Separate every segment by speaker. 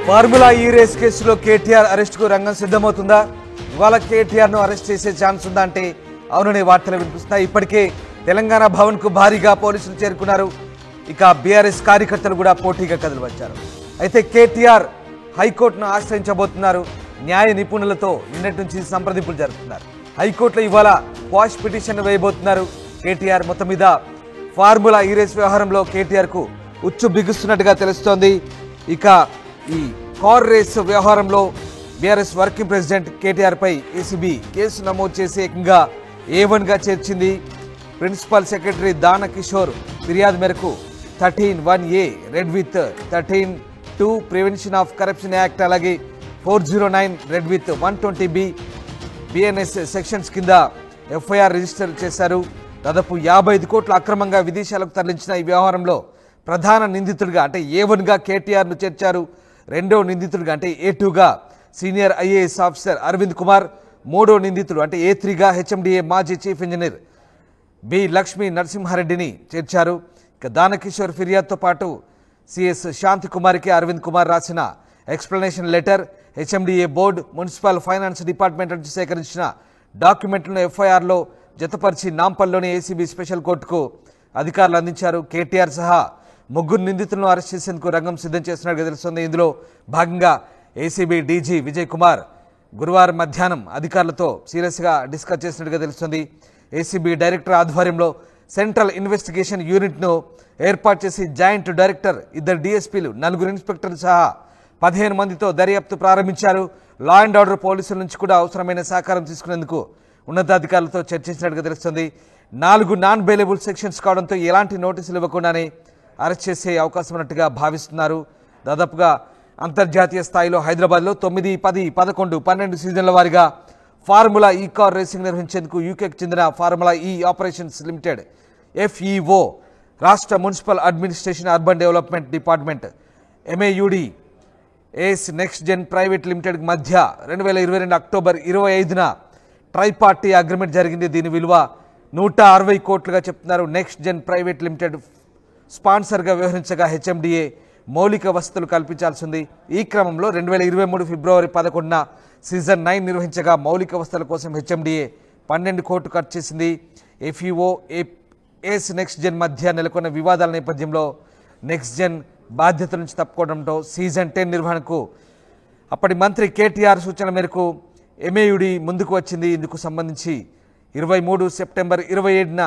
Speaker 1: Formula e race కేసులో కేటీఆర్ అరెస్టుకు రంగం సిద్ధమవుతుందా? ఇవాళ కేటీఆర్ను అరెస్ట్ చేసే ఛాన్స్ ఉందా అంటే అవుననే వార్తలు వినిపిస్తున్నాయి. ఇప్పటికే తెలంగాణ భవన్కు భారీగా పోలీసులు చేరుకున్నారు. ఇక బీఆర్ఎస్ కార్యకర్తలు కూడా పోటీగా కదిలి వచ్చారు. అయితే కేటీఆర్ హైకోర్టును ఆశ్రయించబోతున్నారు. న్యాయ నిపుణులతో నిన్నటి నుంచి సంప్రదింపులు జరుపుతున్నారు. హైకోర్టులో ఇవాళ క్వాష్ పిటిషన్ వేయబోతున్నారు కేటీఆర్. మొత్తం మీద ఫార్ములా ఈ రేస్ వ్యవహారంలో కేటీఆర్కు ఉచ్చు బిగుస్తున్నట్టుగా తెలుస్తోంది. ఇక ఈ కార్ రేస్ వ్యవహారంలో బీఆర్ఎస్ వర్కింగ్ ప్రెసిడెంట్ కేటీఆర్ పై ఏసీబీ కేసు నమోదు చేసి ఏకంగా A1గా చేర్చింది. ప్రిన్సిపల్ సెక్రటరీ దాన కిషోర్ ఫిర్యాదు మేరకు 13(1)A red with 13(2) prevention of corruption act, అలాగే 409 red with 120B BNS sections కింద ఎఫ్ఐఆర్ రిజిస్టర్ చేశారు. దాదాపు 55 కోట్ల అక్రమంగా విదేశాలకు తరలించిన ఈ వ్యవహారంలో ప్రధాన నిందితుడిగా అంటే A1గా కేటీఆర్ను చేర్చారు. రెండో నిందితుడిగా అంటే A2గా senior IAS officer Arvind Kumar, మూడో నిందితుడు అంటే A3గా హెచ్ఎండిఏ మాజీ చీఫ్ ఇంజనీర్ బి లక్ష్మీ నరసింహారెడ్డిని చేర్చారు. ఇక దానకిషోర్ ఫిర్యాదుతో పాటు సిఎస్ శాంతి కుమార్కి అరవింద్ కుమార్ రాసిన explanation letter, HMDA board, municipal finance department నుంచి సేకరించిన డాక్యుమెంట్లను ఎఫ్ఐఆర్లో జతపరిచి నాంపల్లిలోని ఏసీబీ స్పెషల్ కోర్టుకు అధికారులు అందించారు. కేటీఆర్ సహా ముగ్గురు నిందితులను అరెస్ట్ చేసేందుకు రంగం సిద్ధం చేస్తున్నట్టుగా తెలుస్తుంది. ఇందులో భాగంగా ఏసీబీ డీజీ విజయ్ కుమార్ గురువారం మధ్యాహ్నం అధికారులతో సీరియస్గా డిస్కస్ చేసినట్టుగా తెలుస్తుంది. ఏసీబీ డైరెక్టర్ ఆధ్వర్యంలో సెంట్రల్ ఇన్వెస్టిగేషన్ యూనిట్ను ఏర్పాటు చేసి జాయింట్ డైరెక్టర్, ఇద్దరు డీఎస్పీలు, 4 ఇన్స్పెక్టర్లు సహా 15 మందితో దర్యాప్తు ప్రారంభించారు. లా అండ్ ఆర్డర్ పోలీసుల నుంచి కూడా అవసరమైన సహకారం తీసుకునేందుకు ఉన్నతాధికారులతో చర్చించినట్టుగా తెలుస్తుంది. 4 నాన్ బెయిలబుల్ సెక్షన్స్ కావడంతో ఎలాంటి నోటీసులు ఇవ్వకుండానే అరెస్ట్ చేసే అవకాశం ఉన్నట్టుగా భావిస్తున్నారు. దాదాపుగా అంతర్జాతీయ స్థాయిలో హైదరాబాద్లో 9, 10, 11, 12 సీజన్ల వారీగా ఫార్ములా ఈ కార్ రేసింగ్ నిర్వహించేందుకు యూకేకి చెందిన ఫార్ములా ఈ ఆపరేషన్స్ లిమిటెడ్ FEO, రాష్ట్ర municipal administration urban development department MAUD ఏస్ నెక్స్ట్ జెన్ ప్రైవేట్ లిమిటెడ్ మధ్య 2022 అక్టోబర్ 25న ట్రైపార్టీ అగ్రిమెంట్ జరిగింది. దీని విలువ 160 కోట్లుగా చెప్తున్నారు. నెక్స్ట్ జెన్ ప్రైవేట్ లిమిటెడ్ స్పాన్సర్గా వ్యవహరించగా హెచ్ఎండిఏ మౌలిక వసతులు కల్పించాల్సింది. ఈ క్రమంలో 2023 ఫిబ్రవరి 11న సీజన్ 9 నిర్వహించగా మౌలిక వసతుల కోసం హెచ్ఎండిఏ 12 కోట్లు ఖర్చు చేసింది. FEO, ఏస్ నెక్స్ట్ జెన్ మధ్య నెలకొన్న వివాదాల నేపథ్యంలో నెక్స్ట్ జెన్ బాధ్యతల నుంచి తప్పుకోవడంతో సీజన్ 10 నిర్వహణకు అప్పటి మంత్రి కేటీఆర్ సూచన మేరకు MAUD ముందుకు వచ్చింది. ఇందుకు సంబంధించి 23 సెప్టెంబర్ 27న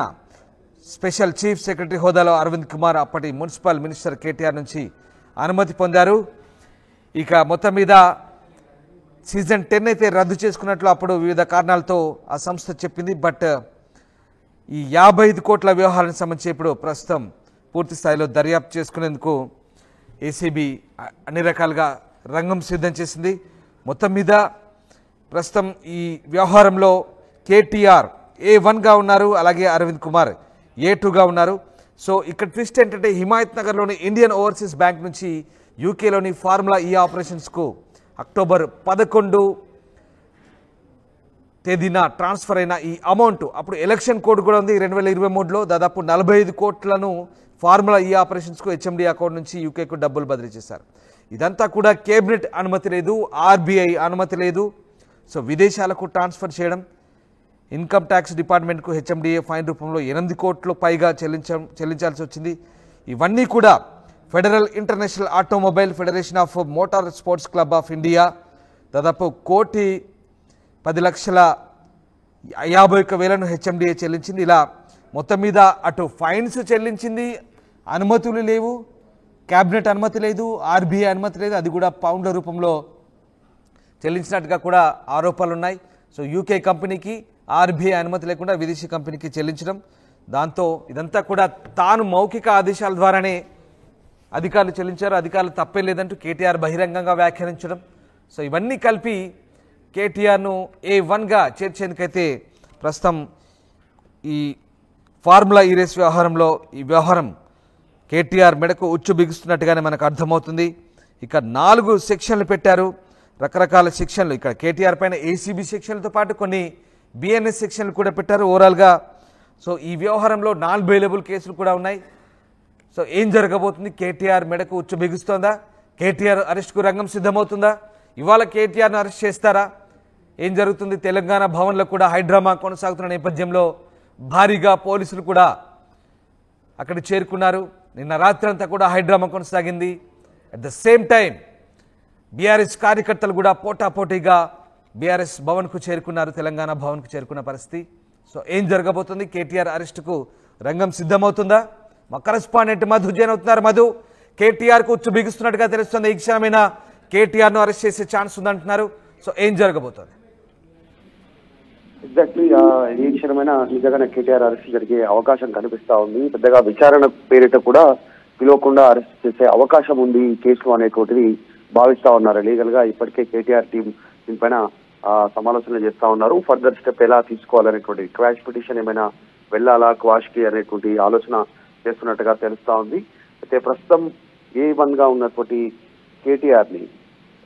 Speaker 1: స్పెషల్ చీఫ్ సెక్రటరీ హోదాలో అరవింద్ కుమార్ అప్పటి మున్సిపల్ మినిస్టర్ కేటీఆర్ నుంచి అనుమతి పొందారు. ఇక మొత్తం మీద సీజన్ 10 అయితే రద్దు చేసుకున్నట్లు అప్పుడు వివిధ కారణాలతో ఆ సంస్థ చెప్పింది. బట్ ఈ 55 కోట్ల వ్యవహారానికి సంబంధించి ఇప్పుడు ప్రస్తుతం పూర్తి స్థాయిలో దర్యాప్తు చేసుకునేందుకు ఏసీబీ అన్ని రకాలుగా రంగం సిద్ధం చేసింది. మొత్తం మీద ప్రస్తుతం ఈ వ్యవహారంలో కేటీఆర్ A1గా ఉన్నారు, అలాగే అరవింద్ కుమార్ A2గా ఉన్నారు. సో ఇక్కడ ట్విస్ట్ ఏంటంటే హిమాయత్ నగర్లోని ఇండియన్ ఓవర్సీస్ బ్యాంక్ నుంచి యూకేలోని ఫార్ములా ఈ ఆపరేషన్స్కు అక్టోబర్ 11 తేదీన ట్రాన్స్ఫర్ అయిన ఈ అమౌంట్ అప్పుడు ఎలక్షన్ కోడ్ కూడా ఉంది. 2023లో దాదాపు 45 కోట్లను ఫార్ములా ఈ ఆపరేషన్స్కు హెచ్ఎండి అకౌంట్ నుంచి యూకేకు డబ్బులు బదిలీ చేశారు. ఇదంతా కూడా కేబినెట్ అనుమతి లేదు, RBI అనుమతి లేదు. సో విదేశాలకు ట్రాన్స్ఫర్ చేయడం, ఇన్కమ్ ట్యాక్స్ డిపార్ట్మెంట్కు హెచ్ఎండిఏ ఫైన్ రూపంలో 8 కోట్లు పైగా చెల్లించాల్సి వచ్చింది. ఇవన్నీ కూడా federal international automobile federation of motor sports club of India దాదాపు 1,10,50,000 హెచ్ఎండిఏ చెల్లించింది. ఇలా మొత్తం మీద అటు ఫైన్స్ చెల్లించింది, అనుమతులు లేవు, క్యాబినెట్ అనుమతి లేదు, RBI అనుమతి లేదు, అది కూడా పౌండ్ల రూపంలో చెల్లించినట్టుగా కూడా ఆరోపణలు ఉన్నాయి. సో యూకే కంపెనీకి RBI అనుమతి లేకుండా విదేశీ కంపెనీకి చెల్లించడం, దాంతో ఇదంతా కూడా తాను మౌఖిక ఆదేశాల ద్వారానే అధికారులు చెల్లించారు, అధికారులు తప్పే లేదంటూ కేటీఆర్ బహిరంగంగా వ్యాఖ్యానించడం. సో ఇవన్నీ కలిపి కేటీఆర్ను A1గా చేర్చేందుకైతే ప్రస్తుతం ఈ ఫార్ములా ఈ రేస్ వ్యవహారంలో ఈ వ్యవహారం కేటీఆర్ మెడకు ఉచ్చు బిగుస్తున్నట్టుగానే మనకు అర్థమవుతుంది. ఇక 4 సెక్షన్లు పెట్టారు, రకరకాల సెక్షన్లు. ఇక్కడ కేటీఆర్ పైన ఏసీబీ సెక్షన్లతో పాటు కొన్ని బిఎన్ఎస్ సెక్షన్లు కూడా పెట్టారు ఓవరాల్గా. సో ఈ వ్యవహారంలో నాన్ బెయిలబుల్ కేసులు కూడా ఉన్నాయి. సో ఏం జరగబోతుంది? కేటీఆర్ మెడకు ఉచ్చు బిగుస్తోందా? కేటీఆర్ అరెస్ట్కు రంగం సిద్ధమవుతుందా? ఇవాళ కేటీఆర్ను అరెస్ట్ చేస్తారా? ఏం జరుగుతుంది? తెలంగాణ భవన్లో కూడా హైడ్రామా కొనసాగుతున్న నేపథ్యంలో భారీగా పోలీసులు కూడా అక్కడ చేరుకున్నారు. నిన్న రాత్రి అంతా కూడా హైడ్రామా కొనసాగింది. At the same time BRS కార్యకర్తలు కూడా పోటాపోటీగా బీఆర్ఎస్ భవన్కు చేరుకున్నారు, తెలంగాణ భవన్కు చేరుకున్న పరిస్థితి. సో ఏం జరగబోతుంది? కేటీఆర్ అరెస్టుకు రంగం సిద్ధమవుతుందా? మా కరెస్పాండెంట్ మధు జైన్ అవుతున్నారు. మధు, కేటీఆర్కు ఉచ్చు బిగుస్తున్నట్టుగా తెలుస్తుంది. ఈ క్షణమైన కేటీఆర్ను అరెస్ట్ చేసే ఛాన్స్ ఉందంటున్నారు. సో ఏం జరగబోతుంది?
Speaker 2: ఎగ్జాక్ట్లీ ఈ క్షణమైన నిజంగానే కేటీఆర్ అరెస్ట్ జరిగే అవకాశం కనిపిస్తా ఉంది. పెద్దగా విచారణ పేరిట కూడా పిలవకుండా అరెస్ట్ చేసే అవకాశం ఉంది ఈ కేసులో అనేటువంటిది భావిస్తా ఉన్నారు. లీగల్ గా ఇప్పటికే కేటీఆర్ టీం దీనిపైన సమాలోచనలు చేస్తా ఉన్నారు. ఫర్దర్ స్టెప్ ఎలా తీసుకోవాలనేటువంటి క్వాష్ పిటిషన్ ఏమైనా వెళ్ళాలా క్వాష్ కి అనేటువంటి ఆలోచన చేస్తున్నట్టుగా తెలుస్తా ఉంది. అయితే ప్రస్తుతం A1 గా ఉన్నటువంటి కేటీఆర్ ని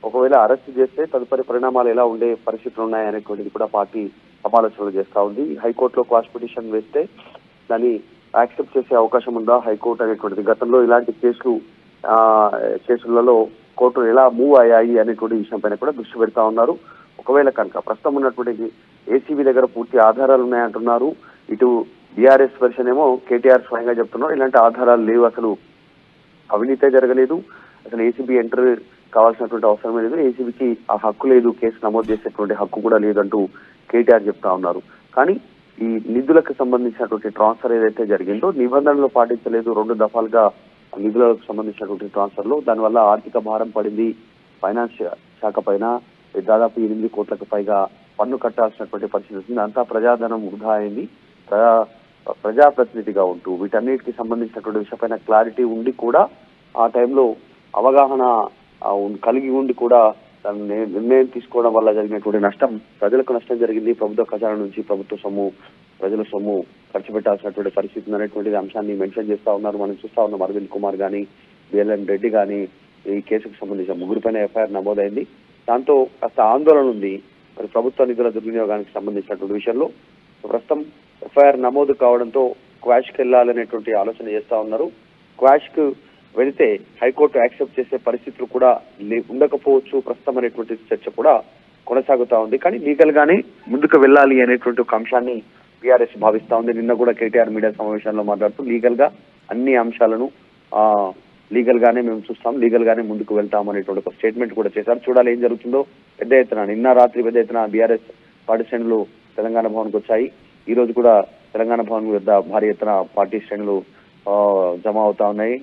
Speaker 2: ఒకవేళ అరెస్ట్ చేస్తే తదుపరి పరిణామాలు ఎలా ఉండే పరిస్థితులు ఉన్నాయనేటువంటిది కూడా పార్టీ సమాలోచనలు చేస్తా ఉంది. హైకోర్టులో క్వాష్ పిటిషన్ వేస్తే దాన్ని యాక్సెప్ట్ చేసే అవకాశం ఉందా హైకోర్టు అనేటువంటిది, గతంలో ఇలాంటి కేసులలో కోర్టులు ఎలా మూవ్ అయ్యాయి అనేటువంటి విషయం పైన కూడా దృష్టి పెడతా ఉన్నారు. ఒకవేళ కనుక ప్రస్తుతం ఉన్నటువంటి ఏసీబీ దగ్గర పూర్తి ఆధారాలు ఉన్నాయంటున్నారు. ఇటు బీఆర్ఎస్ వెర్షన్ ఏమో కేటీఆర్ స్వయంగా చెప్తున్నారు ఇలాంటి ఆధారాలు లేవు, అసలు అవినీతే జరగలేదు, అసలు ఏసీబీ ఎంటర్ కావాల్సినటువంటి అవసరమే లేదు, ఏసీబీకి ఆ హక్కు లేదు, కేసు నమోదు చేసేటువంటి హక్కు కూడా లేదంటూ కేటీఆర్ చెప్తా ఉన్నారు. కానీ ఈ నిధులకు సంబంధించినటువంటి ట్రాన్స్ఫర్ ఏదైతే జరిగిందో నిబంధనలు పాటించలేదు, 2 దఫాలుగా నిధులకు సంబంధించినటువంటి ట్రాన్స్ఫర్ లో దానివల్ల ఆర్థిక భారం పడింది. ఫైనాన్స్ శాఖ పైన దాదాపు 8 కోట్లకు పైగా పన్ను కట్టాల్సినటువంటి పరిస్థితి వచ్చింది. అంతా ప్రజాధనం వృధా అయింది. ప్రజాప్రతినిధిగా ఉంటూ వీటన్నిటికి సంబంధించినటువంటి విషయపైన క్లారిటీ ఉండి కూడా ఆ టైంలో అవగాహన కలిగి ఉండి కూడా నిర్ణయం తీసుకోవడం వల్ల జరిగినటువంటి నష్టం, ప్రజలకు నష్టం జరిగింది. ప్రభుత్వ ఖజానా నుంచి ప్రభుత్వ సొమ్ము, ప్రజల సొమ్ము ఖర్చు పెట్టాల్సినటువంటి పరిస్థితి అనేటువంటి అంశాన్ని మెన్షన్ చేస్తా ఉన్నారు. మనం చూస్తా ఉన్నాం అరవింద్ కుమార్ గానీ బిఎల్ఎన్ రెడ్డి కానీ ఈ కేసుకు సంబంధించిన 3 పైన ఎఫ్ఐఆర్ నమోదైంది. దాంతో కాస్త ఆందోళన ఉంది మరి ప్రభుత్వ నిధుల దుర్వినియోగానికి సంబంధించినటువంటి విషయంలో. ప్రస్తుతం ఎఫ్ఐఆర్ నమోదు కావడంతో క్వాష్కి వెళ్లాలనేటువంటి ఆలోచన చేస్తా ఉన్నారు. క్వాష్ కు వెళితే హైకోర్టు యాక్సెప్ట్ చేసే పరిస్థితులు కూడా ఉండకపోవచ్చు ప్రస్తుతం అనేటువంటి చర్చ కూడా కొనసాగుతా ఉంది. కానీ లీగల్ గానే ముందుకు వెళ్ళాలి అనేటువంటి ఒక అంశాన్ని బీఆర్ఎస్ భావిస్తా ఉంది. నిన్న కూడా కేటీఆర్ మీడియా సమావేశంలో మాట్లాడుతూ లీగల్ గా అన్ని అంశాలను లీగల్ గానే మేము చూస్తాం, లీగల్ గానే ముందుకు వెళ్తాం అనేటువంటి ఒక స్టేట్మెంట్ కూడా చేశారు. చూడాలి ఏం జరుగుతుందో. పెద్ద ఎత్తున నిన్న రాత్రి పెద్ద ఎత్తున బీఆర్ఎస్ పార్టీ శ్రేణులు తెలంగాణ భవన్కి వచ్చాయి. ఈ రోజు కూడా తెలంగాణ భవన్ వద్ద భారీ ఎత్తున పార్టీ శ్రేణులు జమ అవుతా ఉన్నాయి,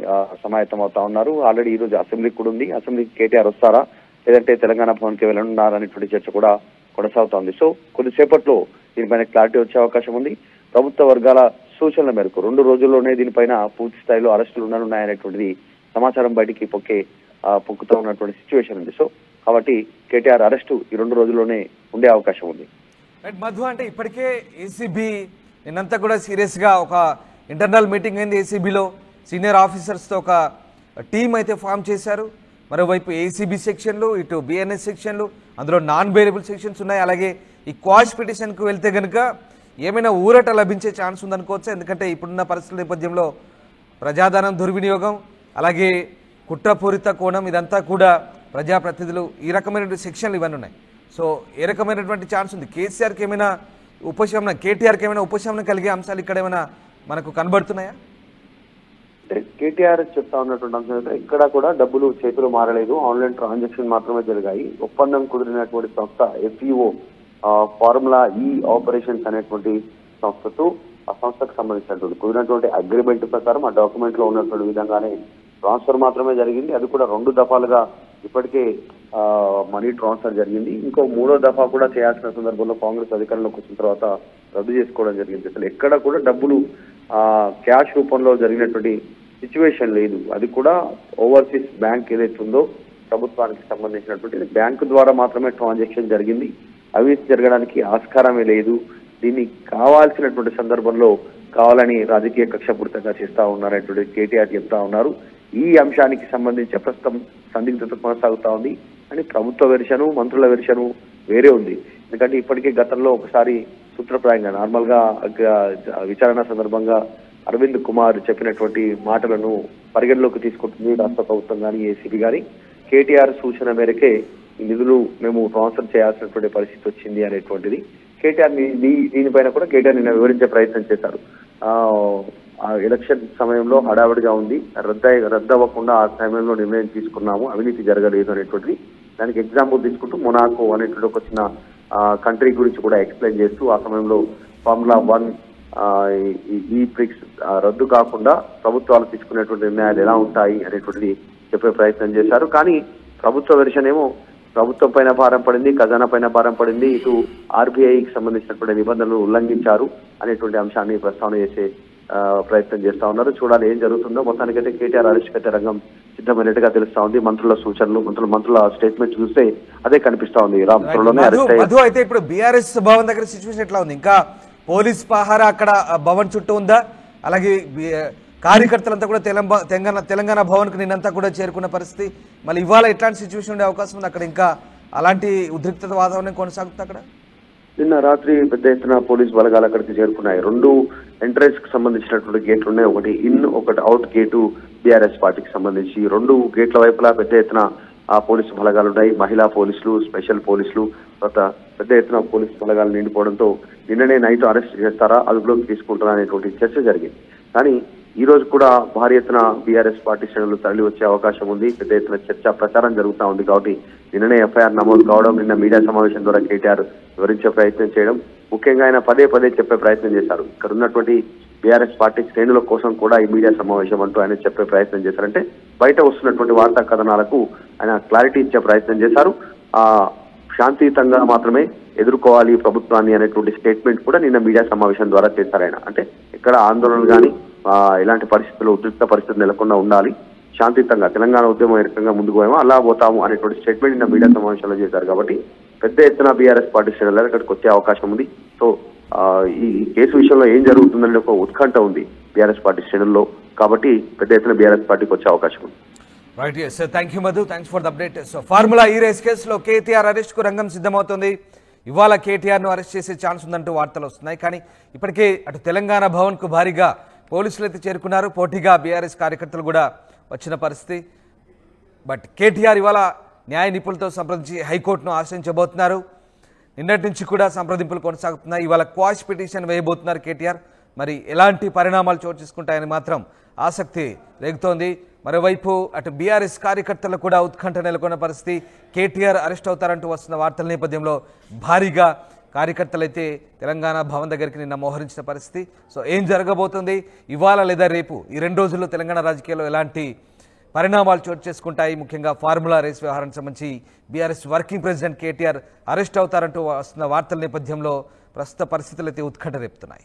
Speaker 2: సమాయత్తం అవుతా ఉన్నారు. ఆల్రెడీ ఈ రోజు అసెంబ్లీకి కూడా ఉంది. అసెంబ్లీకి కేటీఆర్ వస్తారా లేదంటే తెలంగాణ భవన్కి వెళ్ళనున్నారా అనేటువంటి చర్చ కూడా కొనసాగుతోంది. సో కొద్దిసేపట్లో దీనిపైన క్లారిటీ వచ్చే అవకాశం ఉంది. ప్రభుత్వ వర్గాల సూచనల మేరకు 2 రోజుల్లోనే దీనిపైన పూర్తి స్థాయిలో అరెస్టులు ఉండనున్నాయనేటువంటిది సమాచారం బయటికి పొక్కుతూ ఉన్నటువంటి సిచ్యువేషన్ ఉంది. సో కాబట్టి కేటీఆర్ అరెస్టు ఈ 2 రోజుల్లోనే ఉండే అవకాశం ఉంది.
Speaker 1: మధు, అంటే ఇప్పటికే ఏసీబీ నిన్నంతా కూడా సీరియస్గా ఒక ఇంటర్నల్ మీటింగ్ అయింది. ఏసీబీలో సీనియర్ ఆఫీసర్స్తో ఒక టీం అయితే ఫామ్ చేశారు. మరోవైపు ఏసీబీ సెక్షన్లు, ఇటు బిఎన్ఎస్ సెక్షన్లు, అందులో నాన్ బెయిలబుల్ సెక్షన్స్ ఉన్నాయి. అలాగే ఈ క్వాష్ పిటిషన్కు వెళ్తే కనుక ఏమైనా ఊరట లభించే ఛాన్స్ ఉందనుకోవచ్చు. ఎందుకంటే ఇప్పుడున్న పరిస్థితుల నేపథ్యంలో ప్రజాధనం దుర్వినియోగం, అలాగే కుట్రపూరిత కోణం, ఇదంతా కూడా ప్రజాప్రతినిధులు ఈ రకమైనటువంటి సెక్షన్లు ఇవన్నీ ఉన్నాయి. సో ఏ రకమైనటువంటి ఛాన్స్ ఉంది? కేటీఆర్కి ఏమైనా ఉపశమనం కలిగే అంశాలు ఇక్కడ ఏమైనా మనకు కనబడుతున్నాయా?
Speaker 2: కేటీఆర్ చెప్తా ఉన్నటువంటి అంశం అయితే ఇక్కడ కూడా డబ్బులు చేతులు మారలేదు, ఆన్లైన్ ట్రాన్సాక్షన్ మాత్రమే జరిగాయి. ఒప్పందం కుదిరినటువంటి సంస్థ ఎఫ్ఈఓ ఫార్ములా ఆపరేషన్స్ అనేటువంటి సంస్థతో ఆ సంస్థకు సంబంధించినటువంటి కుదిరినటువంటి అగ్రిమెంట్ ప్రకారం ఆ డాక్యుమెంట్ లో ఉన్నటువంటి విధంగానే ట్రాన్స్ఫర్ మాత్రమే జరిగింది. అది కూడా 2 దఫాలుగా ఇప్పటికే మనీ ట్రాన్స్ఫర్ జరిగింది. ఇంకో 3వ దఫా కూడా చేయాల్సిన సందర్భంలో కాంగ్రెస్ అధికారంలోకి వచ్చిన తర్వాత రద్దు చేసుకోవడం జరిగింది. అసలు ఎక్కడ కూడా డబ్బులు క్యాష్ రూపంలో జరిగినటువంటి సిచ్యువేషన్ లేదు. అది కూడా ఓవర్సీస్ బ్యాంక్ ఏదైతే ఉందో ప్రభుత్వానికి సంబంధించినటువంటి బ్యాంకు ద్వారా మాత్రమే ట్రాన్సాక్షన్ జరిగింది. అవినీతి జరగడానికి ఆస్కారమే లేదు. దీన్ని కావాల్సినటువంటి సందర్భంలో కావాలని రాజకీయ కక్షపూరితంగా చేస్తా ఉన్నారనేటువంటి కేటీఆర్ చెప్తా ఉన్నారు. ఈ అంశానికి సంబంధించి ప్రస్తుతం సందిగ్ధత కొనసాగుతా ఉంది. అని ప్రభుత్వ వెర్షను, మంత్రుల వెర్షను వేరే ఉంది. ఎందుకంటే ఇప్పటికే గతంలో ఒకసారి సూత్రప్రాయంగా నార్మల్ గా విచారణ సందర్భంగా అరవింద్ కుమార్ చెప్పినటువంటి మాటలను పరిగణలోకి తీసుకుంటుంది రాష్ట్ర ప్రభుత్వం కానీ ఏసీబీ కానీ. కేటీఆర్ సూచన మేరకే ఈ నిధులు మేము ట్రాన్స్ఫర్ చేయాల్సినటువంటి పరిస్థితి వచ్చింది అనేటువంటిది కేటీఆర్ దీనిపైన కూడా కేటీఆర్ నిన్న వివరించే ప్రయత్నం చేశారు. ఆ ఎలక్షన్ సమయంలో హడావిడిగా ఉంది, రద్దవ్వకుండా ఆ సమయంలో నిర్ణయం తీసుకున్నాము, అవినీతి జరగలేదు అనేటువంటిది దానికి ఎగ్జాంపుల్ తీసుకుంటూ మొనాకో అనేటువంటి ఒక చిన్న కంట్రీ గురించి కూడా ఎక్స్ప్లెయిన్ చేస్తూ ఆ సమయంలో ఫార్ములా 1 ఈ ప్రిక్స్ రద్దు కాకుండా ప్రభుత్వాలు తీసుకునేటువంటి నిర్ణయాలు ఎలా ఉంటాయి అనేటువంటిది చెప్పే ప్రయత్నం చేశారు. కానీ ప్రభుత్వ వెర్షన్ ఏమో ప్రభుత్వం పైన భారం పడింది, ఖజానా పైన భారం పడింది, ఇటు ఆర్బీఐకి సంబంధించినటువంటి నిబంధనలు ఉల్లంఘించారు అనేటువంటి అంశాన్ని ప్రస్తావన చేసే ప్రయత్నం చేస్తా ఉన్నారు. చూడాలి ఏం జరుగుతుందో. మొత్తానికైతే కేటీఆర్ అరెస్ట్ అయితే రంగం సిద్ధమైనట్టుగా తెలుస్తా ఉంది. మంత్రుల సూచనలు, మంత్రుల స్టేట్మెంట్ చూస్తే అదే కనిపిస్తా ఉంది.
Speaker 1: మధు, అయితే ఇప్పుడు బీఆర్ఎస్ భవన్ దగ్గర సిచ్యువేషన్ ఎట్లా ఉంది? ఇంకా పోలీస్ పహారా అక్కడ భవన్ చుట్టూ ఉందా? అలాగే కార్యకర్తలంతా కూడా తెలంగాణ భవన్ కు నిన్నంతా కూడా చేరుకున్న పరిస్థితి. మళ్ళీ ఇవాళ ఎట్లాంటి సిచ్యువేషన్ ఉండే అవకాశం ఉంది అక్కడ? ఇంకా అలాంటి ఉద్రిక్తత వాతావరణం కొనసాగుతుంది అక్కడ?
Speaker 2: నిన్న రాత్రి పెద్ద ఎత్తున పోలీస్ బలగాలు అక్కడికి చేరుకున్నాయి. 2 ఎంట్రెన్స్ కి సంబంధించినటువంటి గేట్లు ఉన్నాయి, ఒకటి ఇన్, ఒకటి అవుట్ గేటు బీఆర్ఎస్ పార్టీకి సంబంధించి. 2 గేట్ల వైపులా పెద్ద ఎత్తున పోలీసు బలగాలు ఉన్నాయి. మహిళా పోలీసులు, స్పెషల్ పోలీసులు, తర్వాత పెద్ద ఎత్తున పోలీసు బలగాలు నిండిపోవడంతో నిన్ననే నైట్ అరెస్ట్ చేస్తారా, అదుపులోకి తీసుకుంటారా అనేటువంటి చర్చ జరిగింది. కానీ ఈ రోజు కూడా భారీ ఎత్తున బీఆర్ఎస్ పార్టీ శ్రేణులు తరలి వచ్చే అవకాశం ఉంది. పెద్ద ఎత్తున చర్చ ప్రచారం జరుగుతూ ఉంది. కాబట్టి నిన్ననే ఎఫ్ఐఆర్ నమోదు కావడం, నిన్న మీడియా సమావేశం ద్వారా కేటీఆర్ వివరించే ప్రయత్నం చేయడం, ముఖ్యంగా ఆయన పదే చెప్పే ప్రయత్నం చేశారు. ఇక్కడ ఉన్నటువంటి బీఆర్ఎస్ పార్టీ శ్రేణుల కోసం కూడా ఈ మీడియా సమావేశం అంటూ ఆయన చెప్పే ప్రయత్నం చేశారంటే బయట వస్తున్నటువంటి వార్తా కథనాలకు ఆయన క్లారిటీ ఇచ్చే ప్రయత్నం చేశారు. శాంతియుతంగా మాత్రమే ఎదుర్కోవాలి ప్రభుత్వాన్ని అనేటువంటి స్టేట్మెంట్ కూడా నిన్న మీడియా సమావేశం ద్వారా చేశారు ఆయన. అంటే ఇక్కడ ఆందోళనలు కానీ ఇలాంటి పరిస్థితులు, ఉద్రిక్త పరిస్థితులు నెలకొండా ఉండాలి, శాంతియుతంగా తెలంగాణ ఉద్యమం ఏ రకంగా ముందుకు పోయామో అలా పోతాము అనేటువంటి స్టేట్మెంట్ నిన్న మీడియా సమావేశంలో చేశారు. కాబట్టి పెద్ద ఎత్తున బీఆర్ఎస్ పార్టీ శ్రేణులు ఇక్కడికి వచ్చే అవకాశం ఉంది. సో ఈ కేసు విషయంలో ఏం జరుగుతుందని ఒక ఉత్కంఠ ఉంది బీఆర్ఎస్ పార్టీ శ్రేణుల్లో. కాబట్టి పెద్ద ఎత్తున బీఆర్ఎస్ పార్టీకి వచ్చే అవకాశం ఉంది.
Speaker 1: Right, yes, thank you Madhu, thanks for the update. So formula e race కేసులో కేటీఆర్ అరెస్ట్ కు రంగం సిద్ధమవుతుంది. ఇవాళ కేటీఆర్ ను అరెస్ట్ చేసే ఛాన్స్ ఉందంటూ వార్తలు వస్తున్నాయి. కానీ ఇప్పటికే అటు తెలంగాణ భవన్ కు భారీగా పోలీసులు అయితే చేరుకున్నారు. పోటీగా బీఆర్ఎస్ కార్యకర్తలు కూడా వచ్చిన పరిస్థితి. బట్ కేటీఆర్ ఇవాళ న్యాయ నిపుణులతో సంప్రదించి హైకోర్టును ఆశ్రయించబోతున్నారు. నిన్నటి నుంచి కూడా సంప్రదింపులు కొనసాగుతున్నాయి. ఇవాళ క్వాష్ పిటిషన్ వేయబోతున్నారు కేటీఆర్. మరి ఎలాంటి పరిణామాలు చోటు చేసుకుంటాయని మాత్రం ఆసక్తి రేగుతోంది. మరోవైపు అటు బీఆర్ఎస్ కార్యకర్తలు కూడా ఉత్కంఠ నెలకొన్న పరిస్థితి. కేటీఆర్ అరెస్ట్ అవుతారంటూ వస్తున్న వార్తల నేపథ్యంలో భారీగా కార్యకర్తలు అయితే తెలంగాణ భవన్ దగ్గరికి నిన్న మోహరించిన పరిస్థితి. సో ఏం జరగబోతుంది ఇవాళ లేదా రేపు, ఈ 2 రోజుల్లో తెలంగాణ రాజకీయాల్లో ఎలాంటి పరిణామాలు చోటు చేసుకుంటాయి? ముఖ్యంగా ఫార్ములా రేస్ వ్యవహారానికి సంబంధించి BRS working president KTR arrest అవుతారంటూ వస్తున్న వార్తల నేపథ్యంలో ప్రస్తుత పరిస్థితులు అయితే ఉత్కంఠ రేపుతున్నాయి.